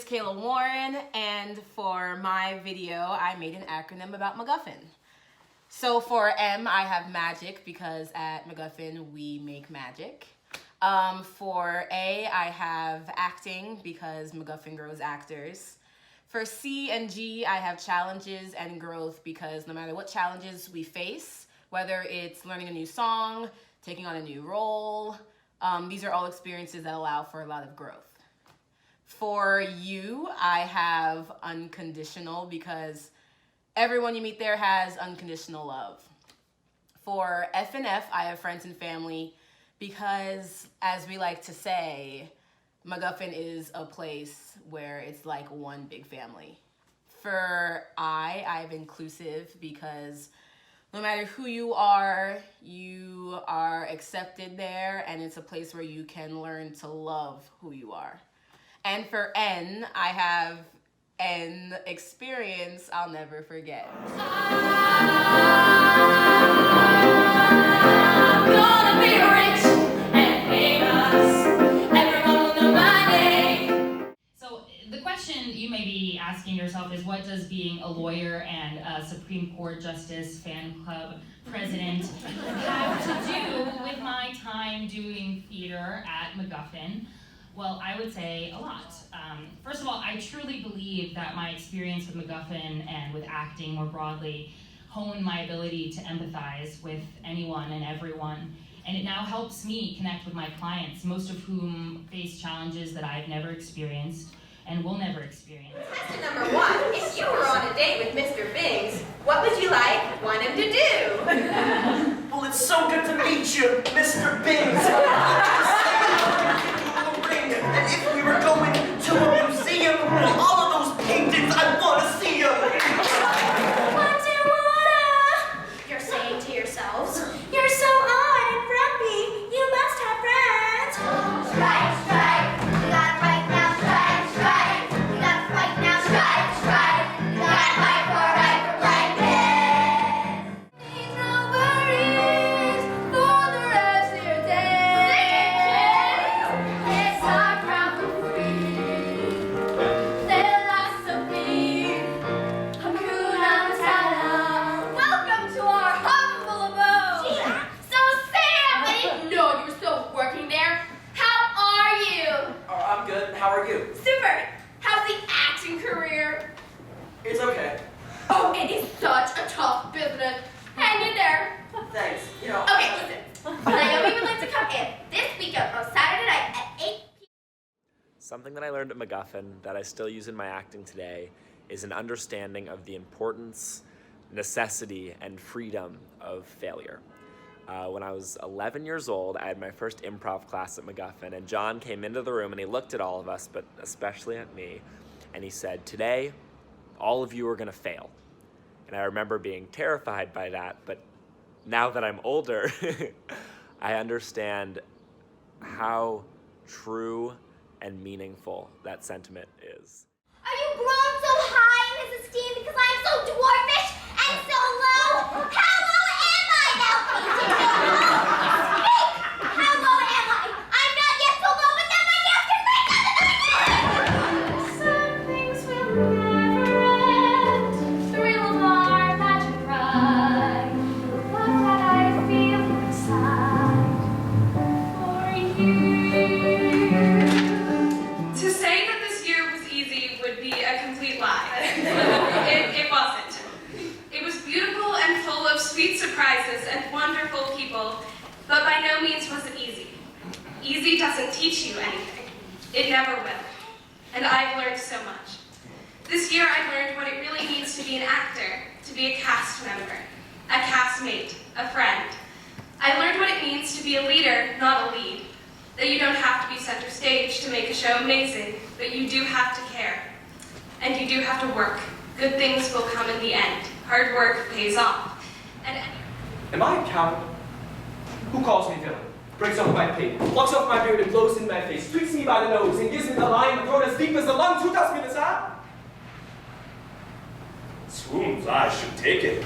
is Kayla Warren, and for my video, I made an acronym about MacGuffin. So for M, I have magic, because at MacGuffin, we make magic. For A, I have acting, because MacGuffin grows actors. For C and G, I have challenges and growth, because no matter what challenges we face, whether it's learning a new song, taking on a new role, these are all experiences that allow for a lot of growth. For U, I have unconditional, because everyone you meet there has unconditional love. For F and F, I have friends and family, because as we like to say, MacGuffin is a place where it's like one big family. For I have inclusive, because no matter who you are accepted there, and it's a place where you can learn to love who you are. And for N, I have an experience I'll never forget. I'm gonna be rich and famous. Everyone will know my name. So the question you may be asking yourself is, what does being a lawyer and a Supreme Court Justice fan club president have to do with my time doing theater at MacGuffin? Well, I would say a lot. First of all, I truly believe that my experience with MacGuffin and with acting more broadly honed my ability to empathize with anyone and everyone. And it now helps me connect with my clients, most of whom face challenges that I've never experienced and will never experience. Question number 1. If you were on a date with Mr. Biggs, what would you want him to do? Well, it's so good to meet you, Mr. Biggs. And if we were going to a museum, all of those paintings, I want to see them. You're saying to yourselves, you're so odd and grumpy, you must have friends. Strike, strike, you gotta fight now, strike, strike. You gotta fight now, strike, strike. You gotta fight for rightness. Need no worries for the rest of your day. It's our crown for free. There lies something. Hakuna Matata. Welcome to our humble abode. So Sam, I didn't know you were still working there. How are you? Oh, I'm good. How are you? Super. How's the acting career? It's okay. Oh, it is such a tough business. Hang in there. Thanks. You know. Okay, listen. Naomi would like to come in this weekend on Saturday night at 8 p.m. Something that I learned at MacGuffin that I still use in my acting today is an understanding of the importance, necessity, and freedom of failure. When I was 11 years old, I had my first improv class at MacGuffin, and John came into the room and he looked at all of us, but especially at me, and he said, "Today, all of you are gonna fail." And I remember being terrified by that, but now that I'm older, I understand how true and meaningful that sentiment is. Are you grown so high in his esteem because I'm so dwarfish and so low? How low am I now, Peter? Speak! How low am I? I'm not yet so low, but then my nails can break under the Some things will never end. Thrill of our magic ride. Love that I feel inside for you. To say that this year was easy would be a complete lie. It wasn't. It was beautiful and full of sweet surprises and wonderful people, but by no means was it easy. Easy doesn't teach you anything. It never will. And I've learned so much. This year I learned what it really means to be an actor, to be a cast member, a castmate, a friend. I learned what it means to be a leader, not a lead. That you don't have to be center stage to make a show amazing, but you do have to care. And you do have to work. Good things will come in the end. Hard work pays off. And Am I a coward? Who calls me villain? Breaks off my pate, plucks off my beard and blows in my face, tweaks me by the nose and gives me the line, the throat as deep as the lungs. Who does me this, huh? Swoons, I should take it.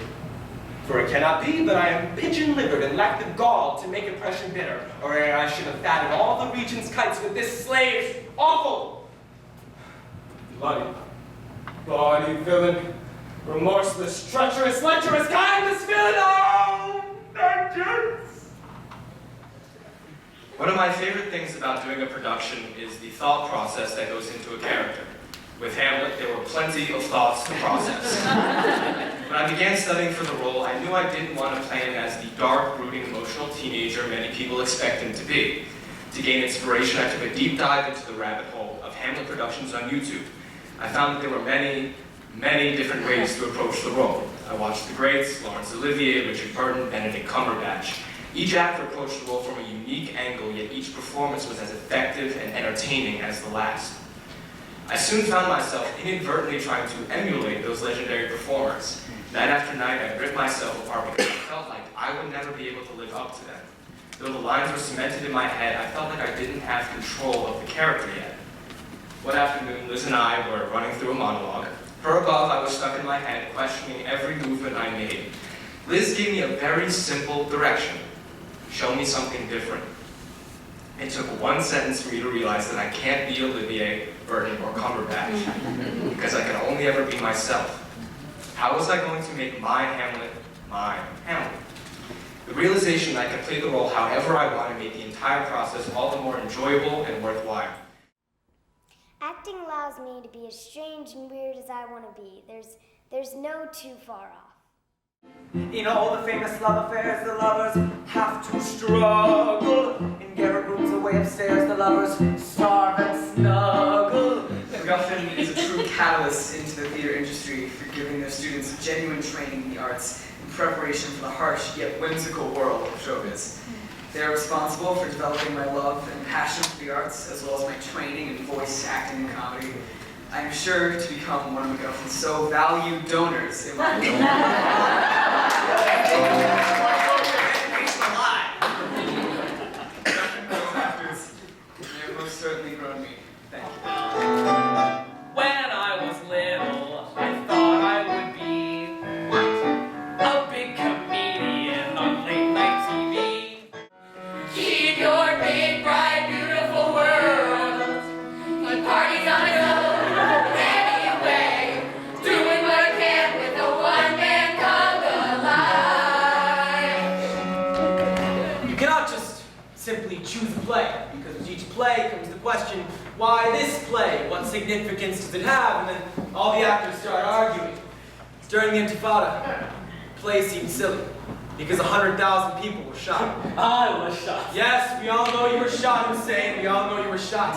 For it cannot be that I am pigeon-livered and lack the gall to make oppression bitter, or I should have fatted all the region's kites with this slave's offal. bloody villain, remorseless, treacherous, lecherous, kindless villain, oh, vengeance! One of my favorite things about doing a production is the thought process that goes into a character. With Hamlet, there were plenty of thoughts to process. When I began studying for the role, I knew I didn't want to play him as the dark, brooding, emotional teenager many people expect him to be. To gain inspiration, I took a deep dive into the rabbit hole of Hamlet productions on YouTube. I found that there were many different ways to approach the role. I watched the greats, Laurence Olivier, Richard Burton, Benedict Cumberbatch. Each actor approached the role from a unique angle, yet each performance was as effective and entertaining as the last. I soon found myself inadvertently trying to emulate those legendary performers. Night after night, I ripped myself apart because I felt like I would never be able to live up to them. Though the lines were cemented in my head, I felt like I didn't have control of the character yet. One afternoon, Liz and I were running through a monologue. Her above, I was stuck in my head, questioning every movement I made. Liz gave me a very simple direction. Show me something different. It took one sentence for me to realize that I can't be Olivier, Burton, or Cumberbatch, because I can only ever be myself. How was I going to make my Hamlet my Hamlet? The realization that I could play the role however I want made the entire process all the more enjoyable and worthwhile. Acting allows me to be as strange and weird as I want to be. There's no too far off. In all the famous love affairs, the lovers have to struggle. In garret rooms away upstairs, the lovers starve and snuggle. MacGuffin is a true catalyst into the theater industry for giving their students genuine training in the arts in preparation for the harsh yet whimsical world of showbiz. They are responsible for developing my love and passion for the arts, as well as my training in voice, acting, and comedy. I am sure to become one of MacGuffin's so valued donors in my actors, they have most certainly grown me. Thank you. When I was little, I thought I would be a big comedian on late night TV. Keep your big, bright, beautiful world. Keep parties on its own anyway. Doing what I can with a one-man conga line. You cannot just simply choose a play, because with each play comes the question, why this play? What significance does it have? And then all the actors start arguing. During the Intifada, the play seemed silly, because 100,000 people were shot. I was shot. Yes, we all know you were shot, Hussein. We all know you were shot.